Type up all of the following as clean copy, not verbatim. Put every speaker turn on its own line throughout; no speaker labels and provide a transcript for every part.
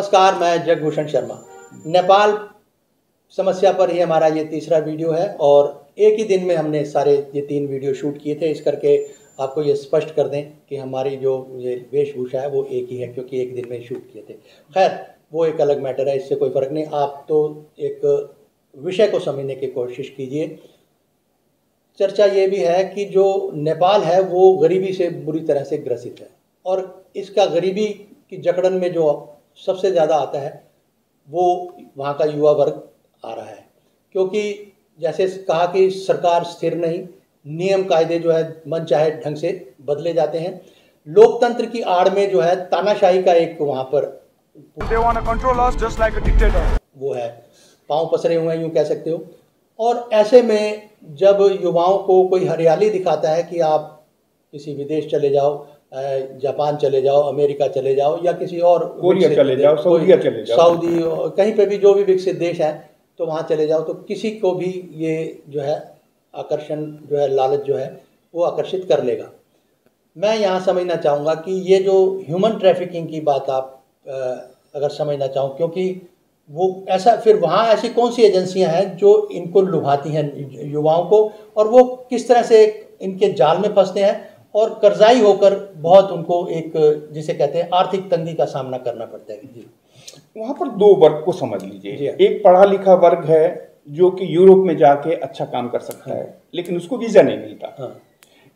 नमस्कार, मैं जगभूषण शर्मा। नेपाल समस्या पर ही हमारा ये तीसरा वीडियो है और एक ही दिन में हमने सारे ये 3 वीडियो शूट किए थे। इस करके आपको ये स्पष्ट कर दें कि हमारी जो ये वेशभूषा है वो एक ही है, क्योंकि एक दिन में शूट किए थे। खैर, वो एक अलग मैटर है, इससे कोई फ़र्क नहीं। आप तो एक विषय को समझने की कोशिश कीजिए। चर्चा ये भी है कि जो नेपाल है वो गरीबी से बुरी तरह से ग्रसित है और इसका गरीबी की जकड़न में जो सबसे ज़्यादा आता है वो वहाँ का युवा वर्ग आ रहा है, क्योंकि जैसे कहा कि सरकार स्थिर नहीं, नियम कायदे जो है मन चाहे ढंग से बदले जाते हैं। लोकतंत्र की आड़ में जो है तानाशाही का एक वहाँ पर
They want to control us just like a dictator.
वो है, पांव पसरे हुए हैं यूँ कह सकते हो। और ऐसे में जब युवाओं को कोई हरियाली दिखाता है कि आप किसी विदेश चले जाओ, जापान चले जाओ, अमेरिका चले जाओ या किसी और
कोरिया चले जाओ, सऊदीया चले जाओ,
सऊदी, कहीं पे भी जो भी विकसित देश है तो वहाँ चले जाओ, तो किसी को भी ये जो है आकर्षण जो है, लालच जो है वो आकर्षित कर लेगा। मैं यहाँ समझना चाहूँगा कि ये जो ह्यूमन ट्रैफिकिंग की बात आप अगर समझना चाहूँ, क्योंकि वो ऐसा फिर वहाँ ऐसी कौन सी एजेंसियाँ हैं जो इनको लुभाती हैं युवाओं को, और वो किस तरह से इनके जाल में फंसते हैं और कर्जाई होकर बहुत उनको एक जिसे कहते हैं आर्थिक तंगी का सामना करना पड़ता है। जी,
वहाँ पर 2 वर्ग को समझ लीजिए। एक पढ़ा लिखा वर्ग है जो कि यूरोप में जाके अच्छा काम कर सकता है, लेकिन उसको वीजा नहीं मिलता।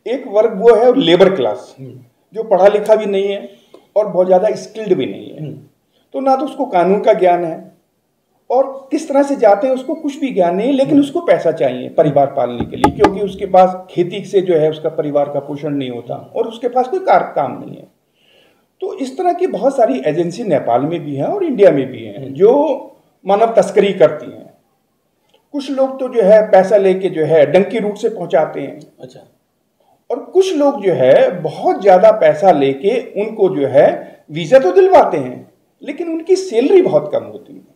एक वर्ग वो है लेबर क्लास, जो पढ़ा लिखा भी नहीं है और बहुत ज़्यादा स्किल्ड भी नहीं है। तो ना तो उसको कानून का ज्ञान है और किस तरह से जाते हैं उसको कुछ भी ज्ञान नहीं, लेकिन उसको पैसा चाहिए परिवार पालने के लिए, क्योंकि उसके पास खेती से जो है उसका परिवार का पोषण नहीं होता और उसके पास कोई काम नहीं है। तो इस तरह की बहुत सारी एजेंसी नेपाल में भी हैं और इंडिया में भी हैं जो मानव तस्करी करती हैं। कुछ लोग तो जो है पैसा लेके जो है डंकी रूट से पहुंचाते हैं। अच्छा। और कुछ लोग जो है बहुत ज़्यादा पैसा लेके उनको जो है वीज़ा तो दिलवाते हैं, लेकिन उनकी सैलरी बहुत कम होती है।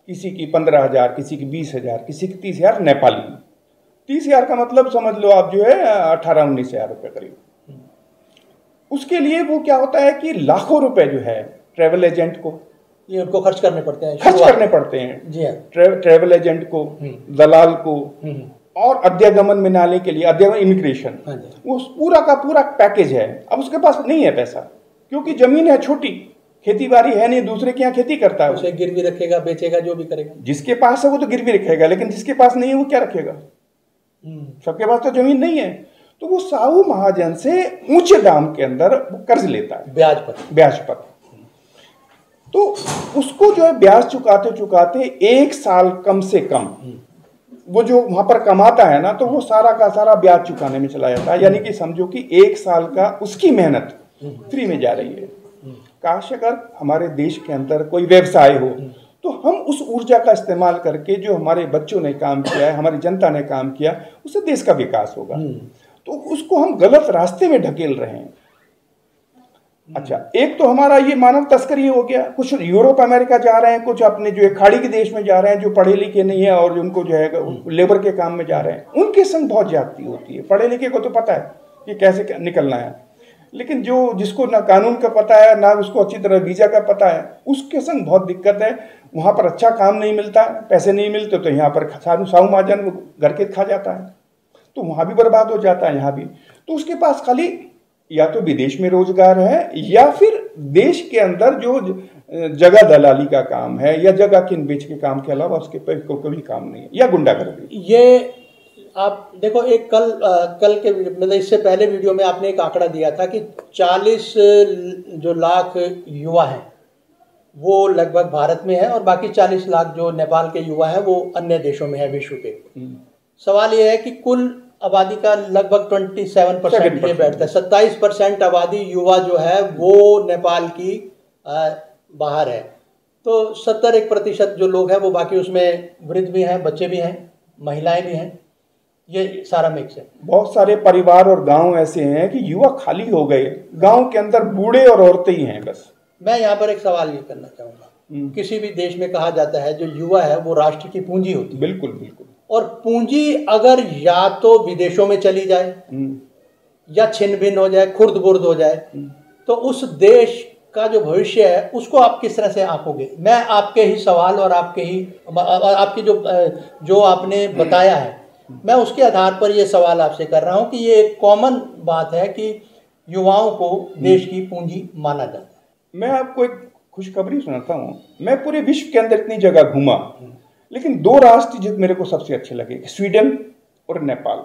किसी की 15,000, किसी की 20,000, किसी की 30,000 नेपाली। 30,000 का मतलब समझ लो आप जो है 18-19,000 रुपये करीब। उसके लिए वो क्या होता है कि लाखों रुपए जो है ट्रैवल एजेंट को
ये उनको खर्च करने पड़ते हैं।
जी हाँ, ट्रैवल एजेंट को, दलाल को, और अध्यागमन में नाले के लिए अध्यागमन इमिग्रेशन, वो पूरा का पूरा पैकेज है। अब उसके पास नहीं है पैसा, क्योंकि जमीन है छोटी, खेती बाड़ी है नहीं, दूसरे के यहाँ खेती करता है,
उसे गिरवी रखेगा, बेचेगा, जो भी करेगा।
जिसके पास है वो तो गिरवी रखेगा, लेकिन जिसके पास नहीं है वो क्या रखेगा? सबके पास तो जमीन नहीं है, तो वो साहू महाजन से ऊंचे दाम के अंदर वो कर्ज लेता है, ब्याज पर। तो उसको जो है ब्याज चुकाते चुकाते 1 साल कम से कम वो जो वहां पर कमाता है ना, तो वो सारा का सारा ब्याज चुकाने में चला जाता है। यानी कि समझो कि 1 साल का उसकी मेहनत फ्री में जा रही है। काश अगर हमारे देश के अंदर कोई व्यवसाय हो तो हम उस ऊर्जा का इस्तेमाल करके जो हमारे बच्चों ने काम किया है, हमारी जनता ने काम किया, उससे देश का विकास होगा। तो उसको हम गलत रास्ते में ढकेल रहे हैं। अच्छा, एक तो हमारा ये मानव तस्करी हो गया। कुछ यूरोप अमेरिका जा रहे हैं, कुछ अपने जो है खाड़ी के देश में जा रहे हैं जो पढ़े लिखे नहीं है और उनको जो है लेबर के काम में जा रहे हैं, उनके संग बहुत ज्यादती होती है। पढ़े लिखे को तो पता है कि कैसे निकलना है, लेकिन जिसको ना कानून का पता है ना उसको अच्छी तरह वीजा का पता है, उसके संग बहुत दिक्कत है। वहां पर अच्छा काम नहीं मिलता, पैसे नहीं मिलते, तो यहाँ पर साहू महाजन घर के खा जाता है, तो वहां भी बर्बाद हो जाता है, यहाँ भी। तो उसके पास खाली या तो विदेश में रोजगार है या फिर देश के अंदर जो जगह दलाली का काम है या जगह किन बेच के काम के अलावा उसके पे कोई काम नहीं है, या गुंडागर्दी।
ये आप देखो, एक कल के मतलब इससे पहले वीडियो में आपने एक आंकड़ा दिया था कि 40 जो लाख युवा हैं वो लगभग भारत में है और बाकी 40 लाख जो नेपाल के युवा हैं वो अन्य देशों में है विश्व के। सवाल ये है कि कुल आबादी का लगभग 27% ये बैठता है। 27% आबादी युवा जो है वो नेपाल की बाहर है, तो 71% जो लोग हैं वो बाकी उसमें वृद्ध भी हैं, बच्चे भी हैं, महिलाएं भी हैं, ये सारा मिक्स है।
बहुत सारे परिवार और गांव ऐसे हैं कि युवा खाली हो गए, गांव के अंदर बूढ़े और औरतें ही हैं बस।
मैं यहाँ पर एक सवाल ये करना चाहूँगा, किसी भी देश में कहा जाता है जो युवा है वो राष्ट्र की पूंजी होती है।
बिल्कुल बिल्कुल।
और पूंजी अगर या तो विदेशों में चली जाए या छिन भिन हो जाए, खुर्द बुर्द हो जाए, तो उस देश का जो भविष्य है उसको आप किस तरह से आंकोगे? मैं आपके ही सवाल और आपकी जो आपने बताया है, मैं उसके आधार पर ये सवाल आपसे कर रहा हूँ कि ये एक कॉमन बात है कि युवाओं को देश की पूंजी माना जाता है।
मैं आपको एक खुशखबरी सुनाता हूँ। मैं पूरे विश्व के अंदर इतनी जगह घूमा, लेकिन 2 राष्ट्र जो मेरे को सबसे अच्छे लगे, स्वीडन और नेपाल।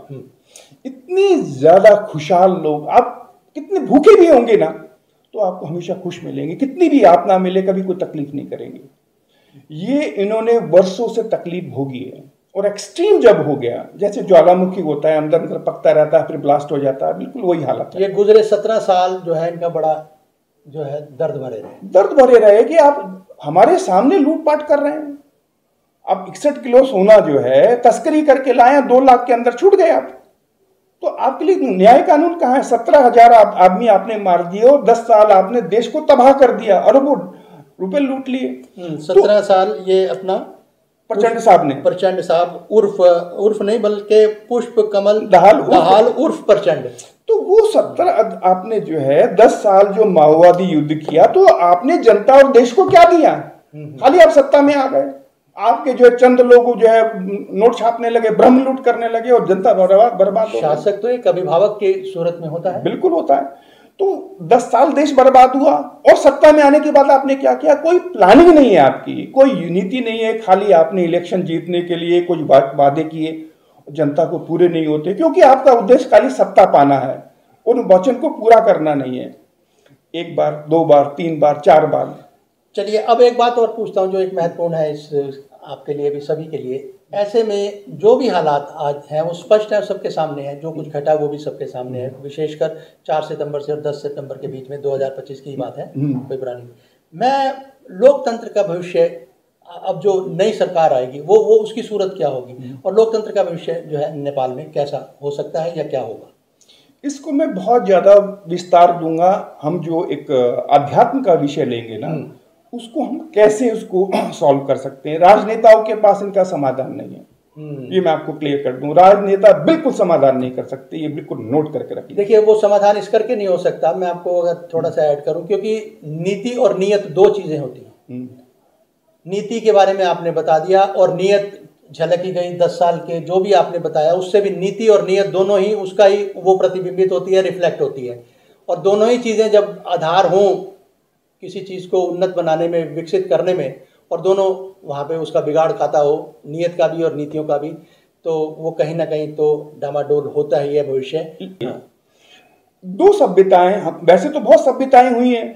इतनी ज्यादा खुशहाल लोग, आप कितने भूखे भी होंगे ना तो आपको हमेशा खुश मिलेंगे, कितनी भी यातना मिले कभी कोई तकलीफ नहीं करेंगे। ये इन्होंने वर्षों से तकलीफ भोगी है, और एक्सट्रीम जब हो गया, जैसे ज्वालामुखी होता है, अंदर अंदर पकता रहता है, फिर ब्लास्ट हो जाता है, बिल्कुल वही हालत है।
ये गुजरे 17 साल जो है इनका बड़ा जो है दर्द भरे रहे कि आप हमारे सामने लूटपाट कर रहे हैं। अब 61 किलो सोना जो है तस्करी करके लाए, 2 लाख के अंदर छूट गए आप, तो आपके लिए न्याय कानून कहाँ है? 17,000 आदमी आपने मार दिए और 10 साल आपने देश को तबाह कर दिया, अरबों रुपए लूट लिए। 17 साल ये अपना
प्रचंड
साहब उर्फ नहीं बल्कि पुष्प कमल दहाल उर्फ प्रचंड।
तो वो 17 आपने जो है 10 साल जो माओवादी युद्ध किया, तो आपने जनता और देश को क्या दिया? खाली आप सत्ता में आ गए, आपके जो है चंद लोग जो है नोट छापने लगे, ब्रह्म लूट करने लगे और जनता बर्बाद हो गई।
शासक तो एक अभिभावक की सूरत में होता है।
बिल्कुल होता है। तो 10 साल देश बर्बाद हुआ, और सत्ता में आने के बाद आपने क्या किया? कोई प्लानिंग नहीं है आपकी, कोई नीति नहीं है, खाली आपने इलेक्शन जीतने के लिए कुछ वादे किए, जनता को पूरे नहीं होते, क्योंकि आपका उद्देश्य खाली सत्ता पाना है, उन वचन को पूरा करना नहीं है। 1 बार 2 बार 3 बार 4 बार।
चलिए अब एक बात और पूछता हूँ जो एक महत्वपूर्ण है इस आपके लिए भी, सभी के लिए। ऐसे में जो भी हालात आज हैं वो स्पष्ट है, सबके सामने है, जो कुछ घटा वो भी सबके सामने है, विशेषकर 4 सितंबर से और 10 सितंबर के बीच में 2025 की बात है, कोई पुरानी। मैं लोकतंत्र का भविष्य, अब जो नई सरकार आएगी वो उसकी सूरत क्या होगी, और लोकतंत्र का भविष्य जो है नेपाल में कैसा हो सकता है या क्या होगा?
इसको मैं बहुत ज्यादा विस्तार दूंगा। हम जो एक अध्यात्म का विषय लेंगे ना, उसको हम कैसे उसको सॉल्व कर सकते हैं। राजनेताओं के पास इनका समाधान नहीं है, ये मैं आपको क्लियर कर दूं। राजनेता बिल्कुल समाधान नहीं कर सकते, ये बिल्कुल नोट करके रखिए।
देखिए वो समाधान इस करके नहीं हो सकता, मैं आपको अगर थोड़ा सा ऐड करूं, क्योंकि नीति और नियत 2 चीजें होती हैं। नीति के बारे में आपने बता दिया, और नियत झलकी गई 10 साल के जो भी आपने बताया, उससे भी नीति और नियत दोनों ही उसका ही वो प्रतिबिंबित होती है, रिफ्लेक्ट होती है। और दोनों ही चीज़ें जब आधार हों किसी चीज़ को उन्नत बनाने में, विकसित करने में, और दोनों वहाँ पे उसका बिगाड़ खाता हो, नियत का भी और नीतियों का भी, तो वो कहीं ना कहीं तो डामाडोल होता ही है भविष्य।
2 सभ्यताएं, वैसे तो बहुत सभ्यताएं हुई हैं,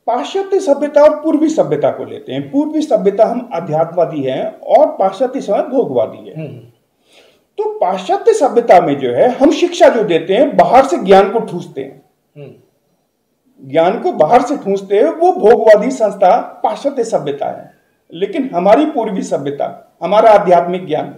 पाश्चात्य सभ्यता और पूर्वी सभ्यता को लेते हैं। पूर्वी सभ्यता हम अध्यात्मवादी हैं और पाश्चात्य समाज भोगवादी है। तो पाश्चात्य सभ्यता में जो है हम शिक्षा जो देते हैं, बाहर से ज्ञान को ठूसते हैं, ज्ञान को बाहर से ठूसते हैं, वो भोगवादी संस्था पाश्चात्य सभ्यता है। लेकिन हमारी पूर्वी सभ्यता, हमारा आध्यात्मिक ज्ञान,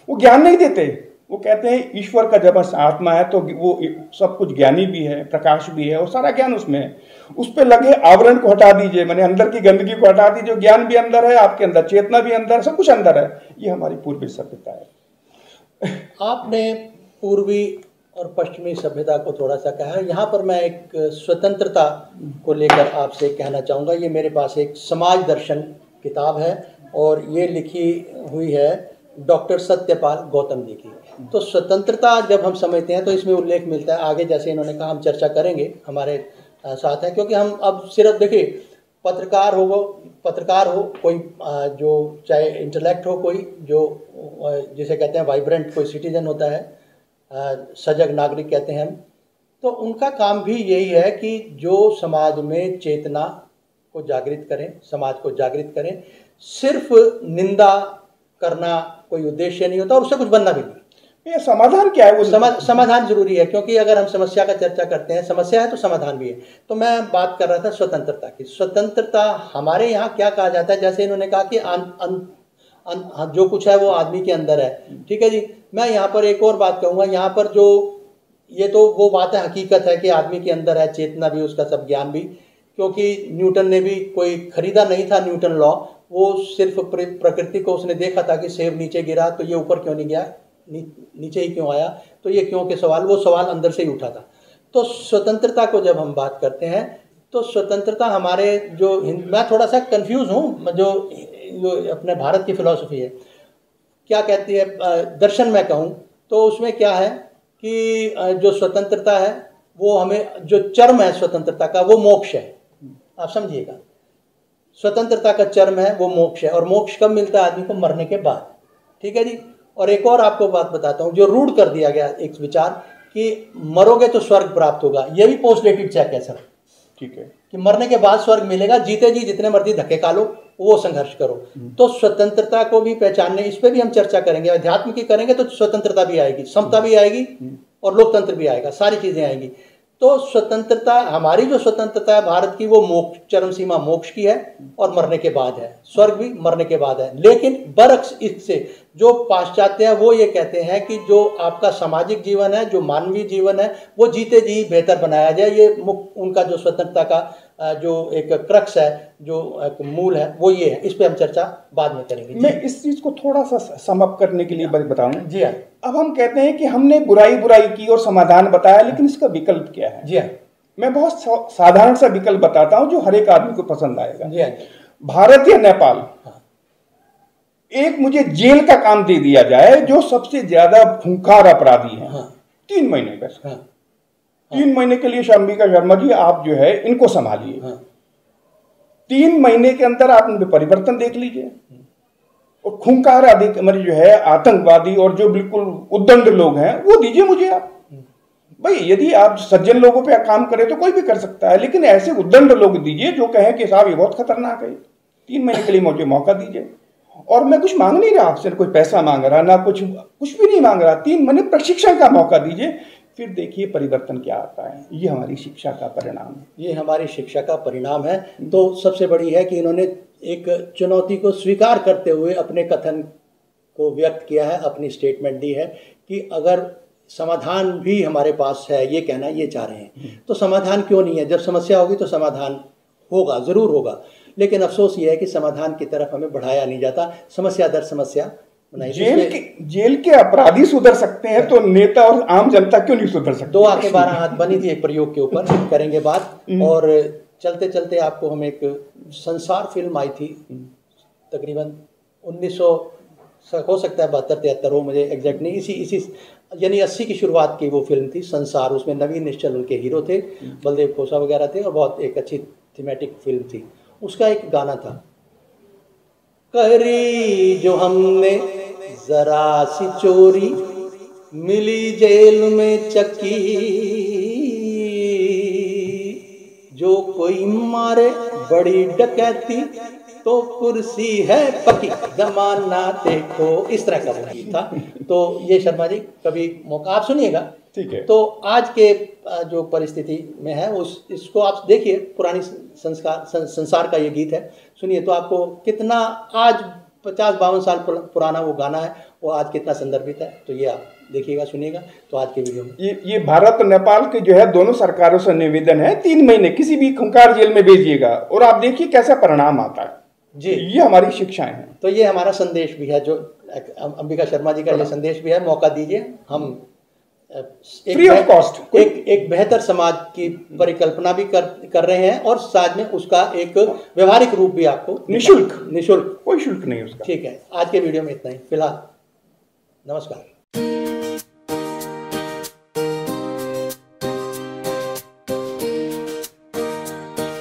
वो ज्ञान नहीं देते। वो कहते हैं ईश्वर का जब आत्मा है तो वो सब कुछ ज्ञानी भी है, प्रकाश भी है, और सारा ज्ञान उसमें है। उस पर लगे आवरण को हटा दीजिए, मैंने अंदर की गंदगी को हटा दीजिए, ज्ञान भी अंदर है, आपके अंदर चेतना भी अंदर, सब कुछ अंदर है। ये हमारी पूर्वी सभ्यता है।
आपने पूर्वी और पश्चिमी सभ्यता को थोड़ा सा कहा, यहाँ पर मैं एक स्वतंत्रता को लेकर आपसे कहना चाहूँगा। ये मेरे पास एक समाज दर्शन किताब है, और ये लिखी हुई है डॉक्टर सत्यपाल गौतम जी की। तो स्वतंत्रता जब हम समझते हैं तो इसमें उल्लेख मिलता है, आगे जैसे इन्होंने कहा हम चर्चा करेंगे, हमारे साथ है, क्योंकि हम अब सिर्फ देखिए पत्रकार हो कोई, जो चाहे इंटेलेक्ट हो कोई, जो जिसे कहते हैं वाइब्रेंट कोई सिटीजन होता है, सजग नागरिक कहते हैं हम, तो उनका काम भी यही है कि जो समाज में चेतना को जागृत करें, समाज को जागृत करें। सिर्फ निंदा करना कोई उद्देश्य नहीं होता, और उससे कुछ बनना भी नहीं।
ये समाधान क्या है? वो
समाधान जरूरी है, क्योंकि अगर हम समस्या का चर्चा करते हैं, समस्या है तो समाधान भी है। तो मैं बात कर रहा था स्वतंत्रता की। स्वतंत्रता हमारे यहाँ क्या कहा जाता है, जैसे इन्होंने कहा कि जो कुछ है वो आदमी के अंदर है, ठीक है जी। मैं यहाँ पर एक और बात कहूँगा, यहाँ पर जो ये तो वो बात है, हकीकत है कि आदमी के अंदर है चेतना भी, उसका सब ज्ञान भी, क्योंकि न्यूटन ने भी कोई खरीदा नहीं था न्यूटन लॉ, वो सिर्फ प्रकृति को उसने देखा था कि सेब नीचे गिरा तो ये ऊपर क्यों नहीं गया, नीचे ही क्यों आया, तो ये क्यों के सवाल, वो सवाल अंदर से ही उठा था। तो स्वतंत्रता को जब हम बात करते हैं तो स्वतंत्रता हमारे मैं थोड़ा सा कंफ्यूज हूँ, जो अपने भारत की फिलॉसफी है क्या कहती है, दर्शन में कहूँ तो उसमें क्या है कि जो स्वतंत्रता है वो हमें, जो चरम है स्वतंत्रता का वो मोक्ष है। आप समझिएगा, स्वतंत्रता का चरम है वो मोक्ष है, और मोक्ष कब मिलता है आदमी को? मरने के बाद। ठीक है जी। और एक और आपको बात बताता हूँ, जो रूढ़ कर दिया गया एक विचार कि मरोगे तो स्वर्ग प्राप्त होगा, ये भी पोस्टडेटेड चेक है सर।
ठीक है,
कि मरने के बाद स्वर्ग मिलेगा, जीते जी जितने मर्जी धक्के खा लो, वो संघर्ष करो। तो स्वतंत्रता को भी पहचानने, इस पर भी हम चर्चा करेंगे, अध्यात्म की करेंगे तो स्वतंत्रता भी आएगी, समता भी आएगी और लोकतंत्र भी आएगा, सारी चीजें आएंगी। तो स्वतंत्रता, हमारी जो स्वतंत्रता है भारत की, वो मोक्ष, चरम सीमा मोक्ष की है और मरने के बाद है, स्वर्ग भी मरने के बाद है। लेकिन बरक्स इससे जो पाश्चात्य है वो ये कहते हैं कि जो आपका सामाजिक जीवन है, जो मानवीय जीवन है, वो जीते जी बेहतर बनाया जाए। ये उनका जो स्वतंत्रता का जो एक क्रक्स है, जो एक मूल है, वो ये है। इस पे हम चर्चा बाद में करेंगे।
मैं इस चीज को थोड़ा सा सम अप करने के लिए बताऊं।
जी हाँ।
अब हम कहते हैं कि हमने बुराई की और समाधान बताया, लेकिन इसका विकल्प क्या है?
जी हाँ।
मैं बहुत साधारण सा विकल्प बताता हूं जो हर एक आदमी को पसंद आएगा।
जी हाँ।
भारत या नेपाल, एक मुझे जेल का काम दे दिया जाए, जो सबसे ज्यादा खूंखार अपराधी है, 3 महीने बस। 3 महीने के लिए अंबिका शर्मा जी आप जो है इनको संभालिए। 3 महीने के अंदर आप उनमें परिवर्तन देख लीजिए। और खूंखार अधिकारी जो है, आतंकवादी और जो बिल्कुल उद्दंड लोग हैं, वो दीजिए मुझे आप। भाई यदि आप सज्जन लोगों पे काम करें तो कोई भी कर सकता है, लेकिन ऐसे उद्दंड लोग दीजिए जो कहें कि साहब ये बहुत खतरनाक है, 3 महीने के लिए मुझे मौका दीजिए। और मैं कुछ मांग नहीं रहा आपसे, कोई पैसा मांग रहा ना कुछ भी नहीं मांग रहा, 3 महीने प्रशिक्षण का मौका दीजिए, फिर देखिए परिवर्तन क्या आता है। ये हमारी शिक्षा का परिणाम है।
ये हमारी शिक्षा का परिणाम है। तो सबसे बड़ी है कि इन्होंने एक चुनौती को स्वीकार करते हुए अपने कथन को व्यक्त किया है, अपनी स्टेटमेंट दी है कि अगर समाधान भी हमारे पास है, ये कहना ये चाह रहे हैं। तो समाधान क्यों नहीं है? जब समस्या होगी तो समाधान होगा, ज़रूर होगा, लेकिन अफसोस ये है कि समाधान की तरफ हमें बढ़ाया नहीं जाता, समस्या दर समस्या।
जेल के अपराधी सुधर सकते हैं तो नेता और आम जनता क्यों नहीं सुधर सकते?
2 आंखें 12 हाथ बनी थी एक प्रयोग के ऊपर, करेंगे बात। और चलते चलते आपको हम एक संसार फिल्म आई थी, तकरीबन 1900 हो सकता है 72-73 हो, मुझे एग्जैक्ट नहीं, इसी यानी 80 की शुरुआत की वो फिल्म थी संसार। उसमें नवीन निश्चल उनके हीरो थे, बलदेव खोसा वगैरह थे, और बहुत एक अच्छी थीमेटिक फिल्म थी। उसका एक गाना था, करी जो हमने जरा सी चोरी, मिली जेल में चक्की, जो कोई मारे बड़ी डकैती, तो कुर्सी है पक्की, जमाना देखो। इस तरह का वो गीत था। तो ये शर्मा जी कभी मौका आप सुनिएगा,
ठीक है।
तो आज के जो परिस्थिति में है इसको आप देखिए, पुरानी संसार का ये गीत है, सुनिए तो आपको कितना आज 50-52 साल पुराना वो गाना है, वो आज कितना संदर्भित है। तो ये आप देखिएगा, सुनिएगा तो आज के वीडियो में।
ये भारत और नेपाल के जो है दोनों सरकारों से निवेदन है, 3 महीने किसी भी खूंखार जेल में भेजिएगा और आप देखिए कैसा परिणाम आता है
जी।
ये हमारी शिक्षाएं हैं।
तो ये हमारा संदेश भी है, जो अंबिका शर्मा जी का ये संदेश भी है। मौका दीजिए, हम
फ्री ऑफ कॉस्ट
एक बेहतर समाज की परिकल्पना भी कर रहे हैं, और साथ में उसका एक व्यवहारिक रूप भी आपको निःशुल्क,
कोई शुल्क नहीं उसका।
ठीक है, आज के वीडियो में इतना ही फिलहाल। नमस्कार।